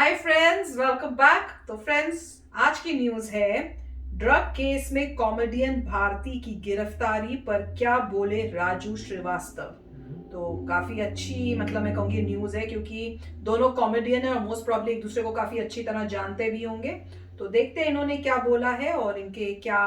Hi friends, welcome back. तो friends, आज की न्यूज है ड्रग केस में कॉमेडियन भारती की गिरफ्तारी पर क्या बोले राजू श्रीवास्तव। तो काफी अच्छी, मतलब मैं कहूंगी न्यूज है, क्योंकि दोनों कॉमेडियन है और मोस्ट प्रॉब्ली एक दूसरे को काफी अच्छी तरह जानते भी होंगे। तो देखते हैं इन्होंने क्या बोला है और इनके क्या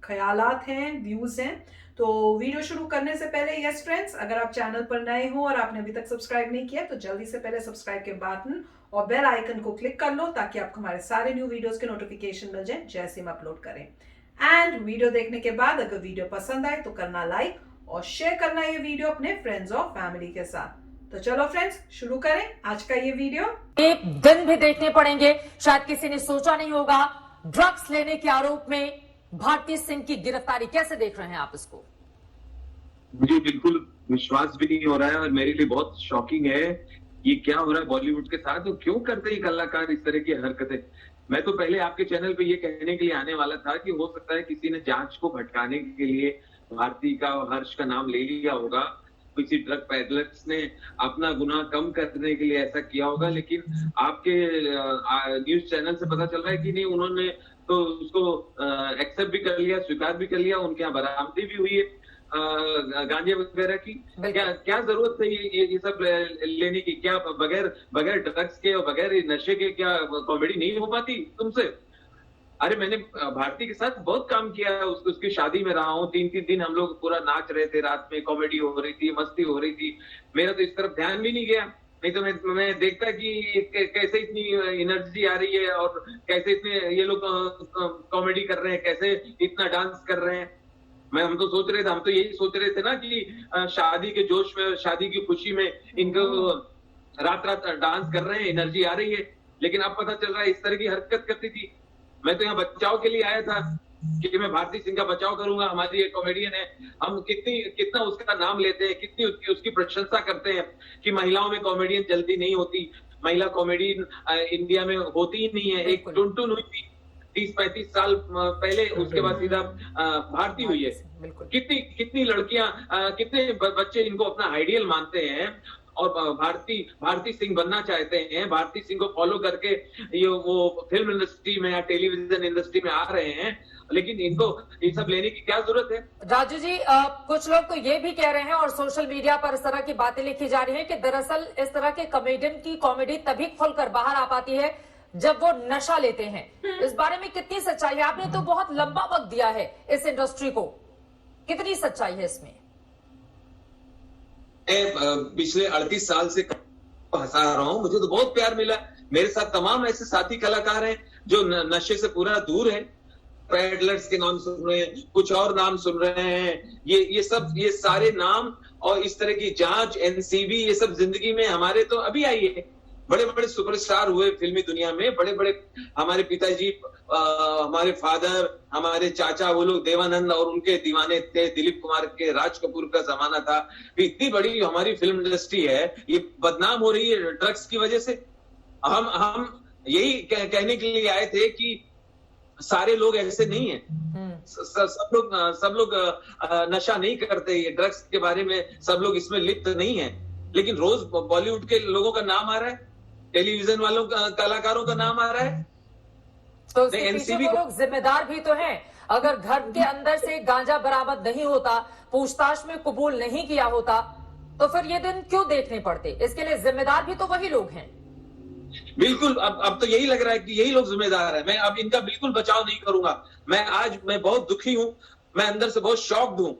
ख्यालात हैं, व्यूज हैं। तो वीडियो शुरू करने से पहले, यस फ्रेंड्स, अगर आप चैनल पर नए हो और आपने अभी तक सब्सक्राइब नहीं किया तो जल्दी से पहले सब्सक्राइब के बटन और बेल आइकन को क्लिक कर लो, ताकि आपको हमारे सारे न्यू वीडियोस के नोटिफिकेशन मिल जाए जैसे हम अपलोड करें। एंड वीडियो देखने के बाद अगर वीडियो पसंद आए तो करना लाइक और शेयर करना ये वीडियो अपने फ्रेंड्स और फैमिली के साथ। तो चलो फ्रेंड्स, शुरू करें आज का ये वीडियो। एक दिन भी देखने पड़ेंगे, शायद किसी ने सोचा नहीं होगा। ड्रग्स लेने के आरोप में भारती सिंह की गिरफ्तारी, कैसे देख रहे हैं आप इसको? मुझे बिल्कुल विश्वास भी नहीं हो रहा है और मेरे लिए बहुत शॉकिंग है। ये क्या हो रहा है बॉलीवुड के साथ, और क्यों करते हैं कलाकार इस तरह की हरकतें। मैं तो पहले आपके चैनल पे ये कहने के लिए आने वाला था कि हो सकता है किसी ने जांच को भटकाने के लिए भारती का और हर्ष का नाम ले लिया होगा, किसी ड्रग पैडलर्स ने अपना गुनाह कम करने के लिए ऐसा किया होगा। लेकिन आपके न्यूज चैनल से पता चल रहा है कि नहीं, उन्होंने तो उसको एक्सेप्ट भी कर लिया, स्वीकार भी कर लिया। उनके यहाँ बरामदी भी हुई है गांजे वगैरह की। क्या क्या जरूरत है ये सब लेने की? क्या बगैर बगैर ड्रग्स के और बगैर नशे के क्या कॉमेडी नहीं हो पाती तुमसे? अरे मैंने भारती के साथ बहुत काम किया है, उसकी शादी में रहा हूँ। 3-3 दिन हम लोग पूरा नाच रहे थे, रात में कॉमेडी हो रही थी, मस्ती हो रही थी। मेरा तो इस तरफ ध्यान भी नहीं गया, नहीं तो मैं देखता कि कैसे इतनी एनर्जी आ रही है और कैसे इतने ये लोग कॉमेडी कर रहे हैं, कैसे इतना डांस कर रहे हैं। हम तो यही सोच रहे थे ना कि शादी के जोश में, शादी की खुशी में इनको रात रात डांस कर रहे हैं, एनर्जी आ रही है। लेकिन अब पता चल रहा है इस तरह की हरकत करती थी। मैं तो यहाँ बचाव के लिए आया था कि मैं भारती सिंह का बचाव करूंगा। हमारी एक कॉमेडियन है, हम कितना उसका नाम लेते हैं, कितनी उसकी प्रशंसा करते हैं कि महिलाओं में कॉमेडियन जल्दी नहीं होती, महिला कॉमेडियन इंडिया में होती ही नहीं है। एक टुनटुन हुई थी 30-35 साल पहले, उसके बाद सीधा भारती हुई है। कितनी कितनी लड़कियां, कितने बच्चे इनको अपना आइडियल मानते हैं और भारती सिंह बनना चाहते हैं। भारती सिंह को फॉलो करके ये वो फिल्म इंडस्ट्री में या टेलीविजन इंडस्ट्री में आ रहे हैं। लेकिन इनको ये सब लेने की क्या जरूरत है? राजू जी, कुछ लोग तो ये भी कह रहे हैं और सोशल मीडिया पर इस तरह की बातें लिखी जा रही हैं कि दरअसल इस तरह के कॉमेडियन की कॉमेडी तभी खुलकर बाहर आ पाती है जब वो नशा लेते हैं। इस बारे में कितनी सच्चाई है? आपने तो बहुत लंबा वक्त दिया है इस इंडस्ट्री को, कितनी सच्चाई है इसमें? पिछले 38 साल से हंसा रहा हूं, मुझे तो बहुत प्यार मिला। मेरे साथ तमाम ऐसे साथी कलाकार हैं जो नशे से पूरा दूर हैं। पैडलर्स के नाम सुन रहे हैं, कुछ और नाम सुन रहे हैं। ये सारे नाम और इस तरह की जांच, एनसीबी, ये सब जिंदगी में हमारे तो अभी आई है। बड़े बड़े सुपरस्टार हुए फिल्मी दुनिया में, बड़े बड़े हमारे पिताजी, हमारे फादर, हमारे चाचा, वो लोग देवानंद और उनके दीवाने थे। दिलीप कुमार के, राज कपूर का जमाना था। इतनी बड़ी हमारी फिल्म इंडस्ट्री है, ये बदनाम हो रही है ड्रग्स की वजह से। हम यही कहने के लिए आए थे कि सारे लोग ऐसे नहीं है, सब लोग नशा नहीं करते। ये ड्रग्स के बारे में सब लोग इसमें लिप्त नहीं है। लेकिन रोज बॉलीवुड के लोगों का नाम आ रहा है, टेलीविजन वालों का, कलाकारों का नाम आ रहा है। तो एनसीबी लोग जिम्मेदार भी तो हैं। अगर घर के अंदर से गांजा बरामद नहीं होता, पूछताछ में कबूल नहीं किया होता, तो फिर ये दिन क्यों देखने पड़ते? इसके लिए जिम्मेदार भी तो वही लोग हैं। बिल्कुल, अब तो यही लग रहा है कि यही लोग जिम्मेदार है। मैं अब इनका बिल्कुल बचाव नहीं करूंगा। मैं बहुत दुखी हूं, मैं अंदर से बहुत शॉक्ड हूं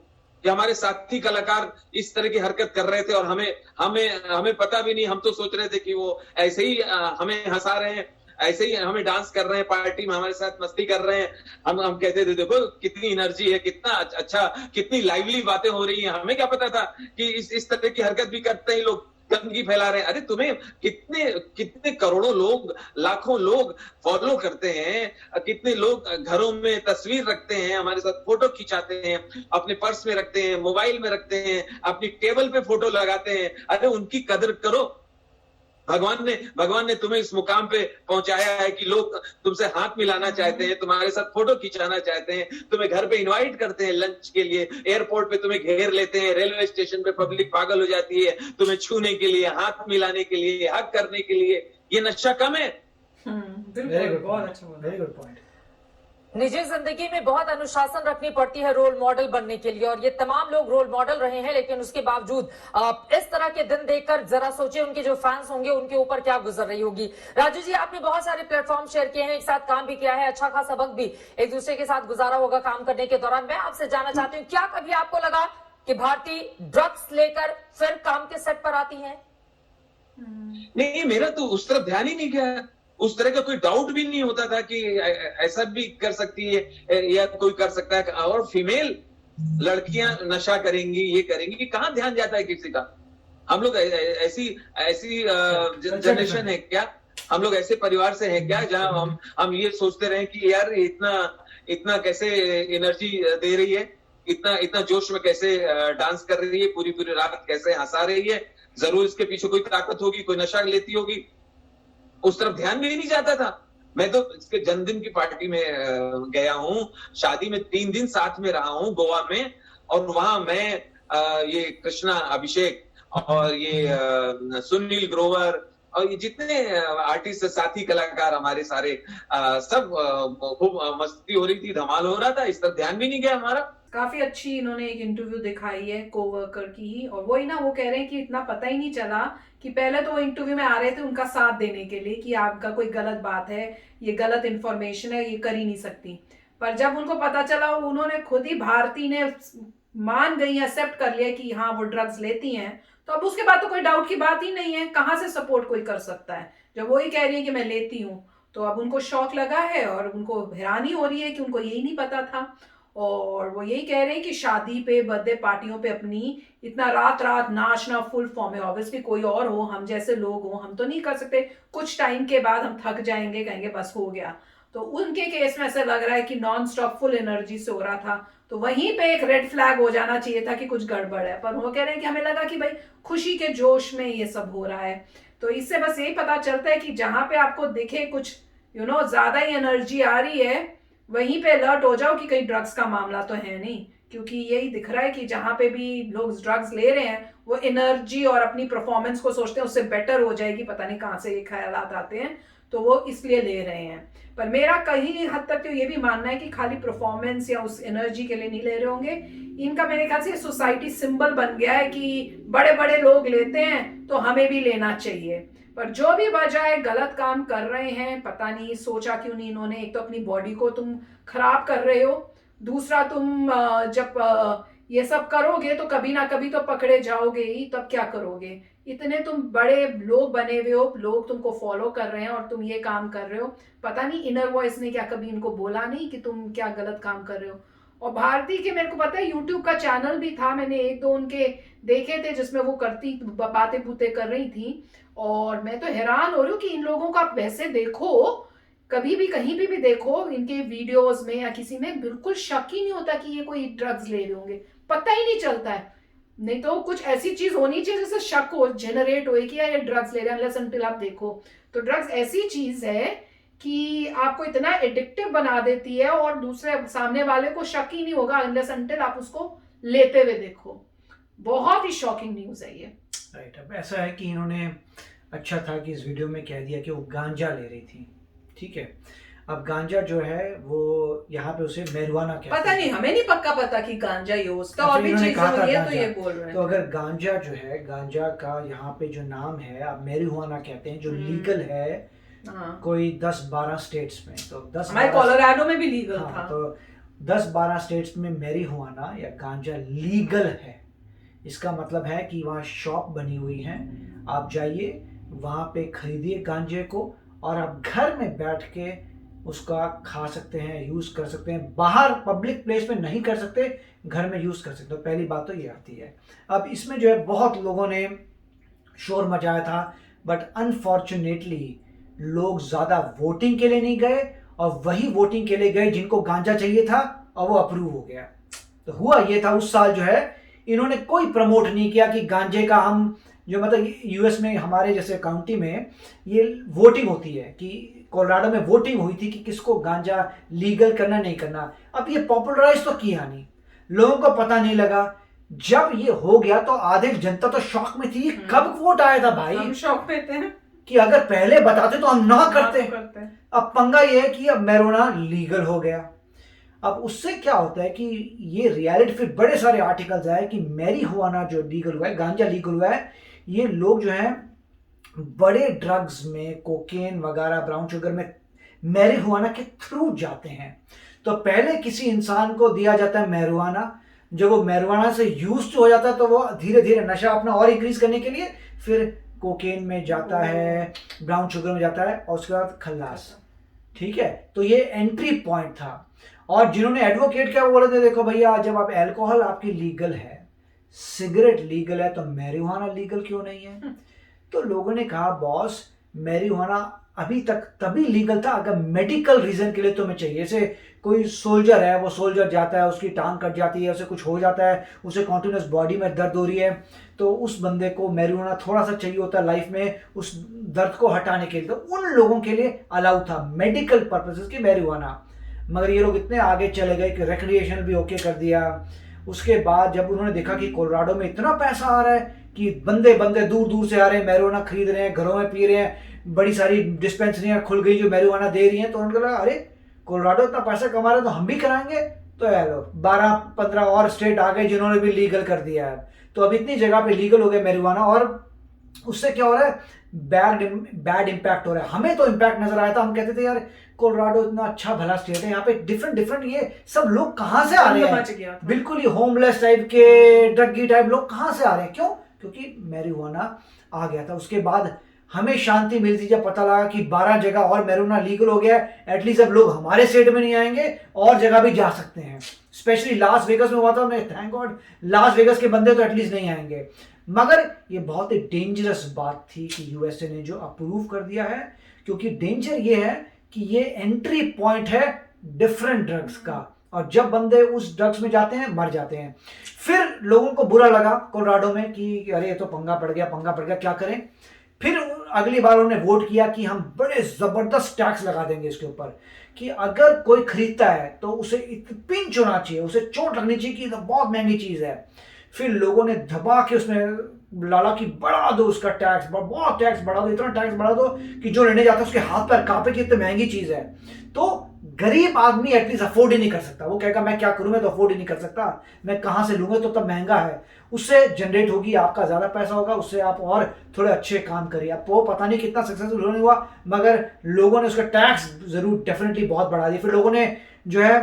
कि हमारे साथी कलाकार इस तरह की हरकत कर रहे थे और हमें पता भी नहीं। हम तो सोच रहे थे कि वो ऐसे ही हमें हंसा रहे हैं, ऐसे ही हमें डांस कर रहे हैं, पार्टी में हमारे साथ मस्ती कर रहे हैं। हम कहते थे देखो कितनी एनर्जी है, कितना अच्छा, कितनी लाइवली बातें हो रही हैं। हमें क्या पता था कि इस तरह की हरकत भी करते हैं लोग, गंदगी फैला रहे हैं। अरे तुम्हें कितने कितने करोड़ों लोग, लाखों लोग फॉलो करते हैं, कितने लोग घरों में तस्वीर रखते हैं, हमारे साथ फोटो खिंचाते हैं, अपने पर्स में रखते हैं, मोबाइल में रखते हैं, अपनी टेबल पे फोटो लगाते हैं। अरे उनकी कदर करो। भगवान ने तुम्हें इस मुकाम पे पहुंचाया है कि लोग तुमसे हाथ मिलाना चाहते हैं, तुम्हारे साथ फोटो खिंचाना चाहते हैं, तुम्हें घर पे इनवाइट करते हैं लंच के लिए, एयरपोर्ट पे तुम्हें घेर लेते हैं, रेलवे स्टेशन पे पब्लिक पागल हो जाती है तुम्हें छूने के लिए, हाथ मिलाने के लिए, हक करने के लिए। ये नशा कम है। बिल्कुल, बहुत अच्छा बोला। Very good point. निजी जिंदगी में बहुत अनुशासन रखनी पड़ती है रोल मॉडल बनने के लिए, और ये तमाम लोग रोल मॉडल रहे हैं, लेकिन उसके बावजूद इस तरह के दिन देखकर जरा सोचिए उनके जो फैंस होंगे उनके ऊपर क्या गुजर रही होगी। राजू जी, आपने बहुत सारे प्लेटफॉर्म शेयर किए हैं, एक साथ काम भी किया है, अच्छा खासा वक्त भी एक दूसरे के साथ गुजारा होगा काम करने के दौरान। मैं आपसे जानना चाहती हूँ, क्या कभी आपको लगा कि भारती ड्रग्स लेकर फिर काम के सेट पर आती है? नहीं, मेरा तो उस तरफ ध्यान ही नहीं गया। उस तरह का कोई डाउट भी नहीं होता था कि ऐसा भी कर सकती है या कोई कर सकता है, और फीमेल लड़कियां नशा करेंगी, ये करेंगी, कहाँ ध्यान जाता है किसी का। हम लोग ऐसी ऐसी जनरेशन है क्या, हम लोग ऐसे परिवार से हैं क्या जहां हम ये सोचते रहे कि यार इतना इतना कैसे एनर्जी दे रही है, इतना इतना जोश में कैसे डांस कर रही है, पूरी पूरी रात कैसे हंसा रही है, जरूर इसके पीछे कोई ताकत होगी, कोई नशा लेती होगी। उस तरफ ध्यान भी नहीं जाता था। मैं तो इसके जन्मदिन की पार्टी में गया हूँ, शादी में 3 दिन साथ में रहा हूँ गोवा में, और वहां मैं ये कृष्णा अभिषेक और ये सुनील ग्रोवर और ये जितने आर्टिस्ट साथी कलाकार हमारे सारे सब खूब मस्ती हो रही थी, धमाल हो रहा था, इस तरफ ध्यान भी नहीं गया हमारा। काफी अच्छी इन्होंने एक इंटरव्यू दिखाई है कोवर्कर की ही, और वही ना वो कह रहे हैं कि इतना पता ही नहीं चला कि पहले तो वो इंटरव्यू में आ रहे थे उनका साथ देने के लिए कि आपका कोई गलत बात है, ये गलत इंफॉर्मेशन है, ये कर ही नहीं सकती, पर जब उनको पता चला, उन्होंने खुद ही, भारती ने मान गई, एक्सेप्ट कर लिया कि हाँ वो ड्रग्स लेती हैं, तो अब उसके बाद तो कोई डाउट की बात ही नहीं है, कहाँ से सपोर्ट कोई कर सकता है जब वही कह रही है कि मैं लेती हूँ। तो अब उनको शौक लगा है और उनको हैरानी हो रही है कि उनको यही नहीं पता था, और वो यही कह रहे हैं कि शादी पे, बर्थडे पार्टियों पे अपनी इतना रात रात नाचना फुल फॉर्म है। ऑब्वियसली कोई और हो, हम जैसे लोग हो, हम तो नहीं कर सकते, कुछ टाइम के बाद हम थक जाएंगे, कहेंगे बस हो गया। तो उनके केस में ऐसा लग रहा है कि नॉन स्टॉप फुल एनर्जी से हो रहा था, तो वहीं पे एक रेड फ्लैग हो जाना चाहिए था कि कुछ गड़बड़ है, पर वो कह रहे हैं कि हमें लगा कि भाई खुशी के जोश में ये सब हो रहा है। तो इससे बस यही पता चलता है कि जहां पे आपको दिखे कुछ ज्यादा ही एनर्जी आ रही है, वहीं पे अलर्ट हो जाओ कि कहीं ड्रग्स का मामला तो है नहीं, क्योंकि यही दिख रहा है कि जहां पे भी लोग ड्रग्स ले रहे हैं वो एनर्जी और अपनी परफॉर्मेंस को सोचते हैं उससे बेटर हो जाएगी, पता नहीं कहां से ये ख्यालात आते हैं, तो वो इसलिए ले रहे हैं। पर मेरा कहीं हद तक तो ये भी मानना है कि खाली परफॉर्मेंस या उस एनर्जी के लिए नहीं ले रहे होंगे, इनका मेरे ख्याल से सोसाइटी सिंबल बन गया है कि बड़े बड़े लोग लेते हैं तो हमें भी लेना चाहिए। पर जो भी वजह है, गलत काम कर रहे हैं, पता नहीं सोचा क्यों नहीं इन्होंने। एक तो अपनी बॉडी को तुम खराब कर रहे हो, दूसरा तुम जब ये सब करोगे तो कभी ना कभी तो पकड़े जाओगे ही, तब क्या करोगे। इतने तुम बड़े लोग बने हुए हो, लोग तुमको फॉलो कर रहे हैं और तुम ये काम कर रहे हो, पता नहीं इनर वॉइस ने क्या कभी इनको बोला नहीं कि तुम क्या गलत काम कर रहे हो। और भारती के मेरे को पता है यूट्यूब का चैनल भी था, मैंने 1-2 उनके देखे थे जिसमें वो करती बातें बूतें कर रही थी, और मैं तो हैरान हो रही हूँ कि इन लोगों को आप वैसे देखो, कभी भी कहीं भी देखो इनके वीडियोस में या किसी में, बिल्कुल शक ही नहीं होता कि ये कोई ड्रग्स ले रहे होंगे, पता ही नहीं चलता है। नहीं तो कुछ ऐसी चीज होनी चाहिए जिससे शक हो, जनरेट हो कि यार ये ड्रग्स ले रहे हैं, अनलेस अनटिल आप देखो। तो ड्रग्स ऐसी चीज है कि आपको इतना एडिक्टिव बना देती है और दूसरे सामने वाले को शक ही नहीं होगा अनलेस अनटिल आप उसको लेते हुए देखो। बहुत ही शॉकिंग न्यूज है ये। राइट, अब ऐसा है कि इन्होंने, अच्छा था कि इस वीडियो में कह दिया कि वो गांजा ले रही थी, ठीक है। अब गांजा जो है वो यहाँ पे उसे मैरिजुआना कहते हैं। पता नहीं, हमें नहीं पक्का पता कि गांजा यूज था, और भी इन्होंने चीजें कहा था हुई है, तो गांजा। ये बोल रहे हैं। तो अगर गांजा जो है, गांजा का यहाँ पे जो नाम है आप मैरिजुआना कहते हैं, जो लीगल है हाँ, कोई 10-12 स्टेट्स में, तो 10 हमारे कोलोराडो में भी लीगल हाँ, था। तो 10-12 स्टेट्स में मैरिजुआना या गांजा लीगल है। इसका मतलब है कि वहाँ शॉप बनी हुई है, आप जाइए वहाँ पे खरीदिए गांजे को, और आप घर में बैठ के उसका खा सकते हैं, यूज कर सकते हैं। बाहर पब्लिक प्लेस में नहीं कर सकते, घर में यूज कर सकते हो। पहली बात तो ये आती है। अब इसमें जो है बहुत लोगों ने शोर मचाया था, बट अनफॉर्चुनेटली लोग ज्यादा वोटिंग के लिए नहीं गए, और वही वोटिंग के लिए गए जिनको गांजा चाहिए था, और वो अप्रूव हो गया। तो हुआ ये था, उस साल जो है इन्होंने कोई प्रमोट नहीं किया कि गांजे का हम जो, मतलब यूएस में हमारे जैसे काउंटी में ये वोटिंग होती है कि कोलोराडो में वोटिंग हुई थी कि किसको गांजा लीगल करना नहीं करना। अब ये पॉपुलराइज तो किया नहीं, लोगों को पता नहीं लगा। जब ये हो गया तो आधे जनता तो शॉक में थी, कब वोट आया था भाई। हम शॉक में थे। कि अगर पहले बताते तो हम ना करते। करते हैं। अब पंगा ये है कि अब मैरिजुआना लीगल हो गया। अब उससे क्या होता है कि ये रियलिटी, फिर बड़े सारे आर्टिकल्स आए कि मैरिजुआना जो लीगल हुआ है, गांजा लीगल हुआ है, ये लोग जो है बड़े ड्रग्स में, कोकेन वगैरह, ब्राउन शुगर में मैरिजुआना के थ्रू जाते हैं। तो पहले किसी इंसान को दिया जाता है मैरिजुआना, जब वो मैरिजुआना से यूज्ड हो जाता है तो वो धीरे धीरे नशा अपना और इंक्रीज करने के लिए फिर कोकेन में जाता है, ब्राउन शुगर में जाता है, और उसके बाद खल्लास। ठीक है, तो ये एंट्री पॉइंट था। और जिन्होंने एडवोकेट किया वो बोले थे देखो भैया, जब आप अल्कोहल आपकी लीगल है, सिगरेट लीगल है, तो मैरिजुआना लीगल क्यों नहीं है? तो लोगों ने कहा बॉस, मैरिजुआना अभी तक तभी लीगल था अगर मेडिकल रीजन के लिए तुम्हें चाहिए। जैसे कोई सोल्जर है, वो सोल्जर जाता है, उसकी टांग कट जाती है, उसे कुछ हो जाता है, उसे कॉन्टिन्यूस बॉडी में दर्द हो रही है, तो उस बंदे को मैरिजुआना थोड़ा सा चाहिए होता है लाइफ में उस दर्द को हटाने के लिए। तो उन लोगों के लिए अलाउ था मेडिकल पर्पसेस की मैरिजुआना। मगर ये लोग इतने आगे चले गए कि रिक्रिएशनल भी ओके कर दिया। उसके बाद जब उन्होंने देखा कि कोलोराडो में इतना पैसा आ रहा है कि बंदे दूर दूर से आ रहे हैं, मैरिजुआना खरीद रहे हैं, घरों में पी रहे हैं, बड़ी सारी डिस्पेंसरियां खुल गई जो मैरिजुआना दे रही हैं, तो उनको लगा अरे कोलोराडो इतना पैसा कमा रहा है तो हम भी कराएंगे। तो यार 12-15 और स्टेट आ गए जिन्होंने भी लीगल कर दिया है। तो अब इतनी जगह पे लीगल हो गया मैरिजुआना, और उससे क्या हो रहा है, बैड इम्पैक्ट हो रहा है। हमें तो इम्पैक्ट नजर आया था, हम कहते थे यार कोलोराडो इतना अच्छा भला स्टेट है, यहाँ पे डिफरेंट ये सब लोग कहाँ से आ रहे हैं, बिल्कुल ही होमलेस टाइप के, ड्रगी टाइप लोग कहाँ से आ रहे हैं? क्यों? क्योंकि मैरिजुआना आ गया था। उसके बाद हमें शांति मिलती जब पता लगा कि 12 जगह और मैरिजुआना लीगल हो गया है। एटलीस्ट अब लोग हमारे स्टेट में नहीं आएंगे, और जगह भी जा सकते हैं। स्पेशली लास वेगस में हुआ था, थैंक गॉड लास वेगस के बंदे तो एटलीस्ट नहीं आएंगे। मगर ये बहुत ही डेंजरस बात थी कि यूएसए ने जो अप्रूव कर दिया है, क्योंकि डेंजर ये है कि ये एंट्री पॉइंट है डिफरेंट ड्रग्स का, और जब बंदे उस ड्रग्स में जाते हैं मर जाते हैं। फिर लोगों को बुरा लगा कोलोराडो में कि अरे ये तो पंगा पड़ गया, क्या करें? फिर अगली बार उन्होंने वोट किया कि हम बड़े जबरदस्त टैक्स लगा देंगे इसके ऊपर, कि अगर कोई खरीदता है तो उसे पिंच होना चाहिए, उसे चोट लगनी चाहिए कि ये तो बहुत महंगी चीज है। फिर लोगों ने दबा के उसमें लाला कि बढ़ा दो उसका टैक्स, बहुत टैक्स बढ़ा दो, इतना टैक्स बढ़ा दो कि जो लेने जाता है उसके हाथ पैर कांपे कि इतनी महंगी चीज है। तो गरीब आदमी एटलीस्ट अफोर्ड ही नहीं कर सकता, वो कहेगा मैं क्या करूं, मैं तो अफोर्ड ही नहीं कर सकता, मैं कहां से लूंगा, तो तब महंगा है। उससे जनरेट होगी, आपका ज्यादा पैसा होगा, उससे आप और थोड़े अच्छे काम करिए। अब वो पता नहीं कितना सक्सेसफुल होने हुआ, मगर लोगों ने उसका टैक्स जरूर डेफिनेटली बहुत बढ़ा दिया। फिर लोगों ने जो है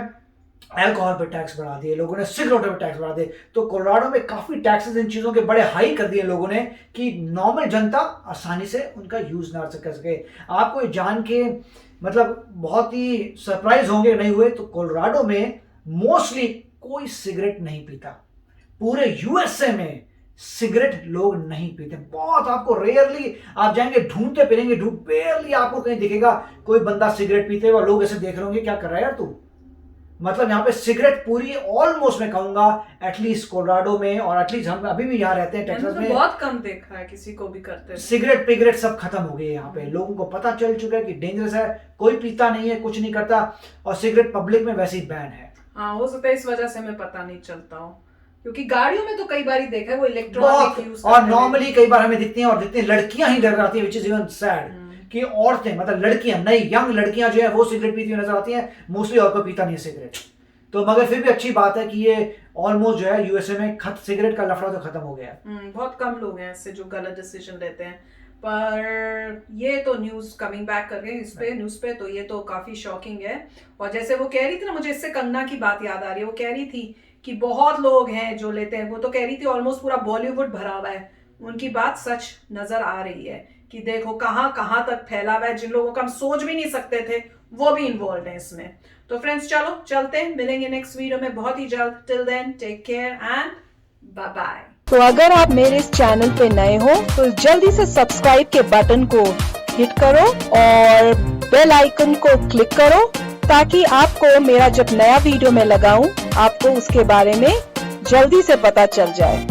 अल्कोहल पे टैक्स बढ़ा दिए, लोगों ने सिगरेटों पे टैक्स बढ़ा दिए। तो कोलोराडो में काफी टैक्सेस इन चीजों के बड़े हाई कर दिए लोगों ने कि नॉर्मल जनता आसानी से उनका यूज ना कर सके। आपको जान के मतलब बहुत ही सरप्राइज होंगे नहीं हुए, तो कोलोराडो में मोस्टली कोई सिगरेट नहीं पीता। पूरे यूएसए में सिगरेट लोग नहीं पीते, बहुत आपको रेयरली आप जाएंगे ढूंढते फिरेंगे, रेयरली आपको कहीं दिखेगा कोई बंदा सिगरेट पीते हुए, लोग ऐसे देख रहे होंगे क्या कर रहा है यार तू। मतलब यहाँ पे सिगरेट पूरी ऑलमोस्ट मैं कहूंगा एटलीस्ट कोलोराडो में, और एटलीस्ट हम अभी भी यहाँ रहते हैं टेक्सास में, बहुत कम देखा है किसी को भी करते। सिगरेट पिगरेट सब खत्म हो गए यहाँ पे। लोगों को पता चल चुका है कि डेंजरस है, कोई पीता नहीं है, कुछ नहीं करता, और सिगरेट पब्लिक में वैसे ही बैन है। हाँ, हो सकता है इस वजह से मैं पता नहीं चलता हूँ, क्योंकि गाड़ियों में तो कई बार देखा है वो इलेक्ट्रॉनिक यूज, और नॉर्मली कई बार हमें दिखती हैं, और दिखती लड़कियां ही डर आती है, विच इज इवन सैड कि औरतें मतलब लड़कियां, नई यंग लड़कियां जो है वो सिगरेट पीती हुई नजर आती हैं, मोस्टली और कोई पीता नहीं है सिगरेट। तो मगर फिर भी अच्छी बात है कि ये ऑलमोस्ट जो है यूएसए में सिगरेट का लफड़ा तो खत्म हो गया है। बहुत कम लोग हैं ऐसे जो गलत डिसीजन लेते हैं। पर ये तो न्यूज कमिंग बैक कर गए इस पे न्यूज पे, तो ये तो काफी शॉकिंग है। और जैसे वो कह रही थी ना, मुझे इससे कंगना की बात याद आ रही है, वो कह रही थी कि बहुत लोग हैं जो लेते हैं, वो तो कह रही थी ऑलमोस्ट पूरा बॉलीवुड भरा हुआ है। उनकी बात सच नजर आ रही है कि देखो कहां कहां तक फैला हुआ है, जिन लोगों का हम सोच भी नहीं सकते थे वो भी इन्वॉल्व है इसमें। तो फ्रेंड्स चलो चलते हैं, मिलेंगे नेक्स्ट वीडियो में बहुत ही जल्द। Till then take care and bye bye. तो अगर आप मेरे इस चैनल पे नए हो तो जल्दी से सब्सक्राइब के बटन को हिट करो और बेल आइकन को क्लिक करो, ताकि आपको मेरा जब नया वीडियो मैं लगाऊं आपको उसके बारे में जल्दी से पता चल जाए।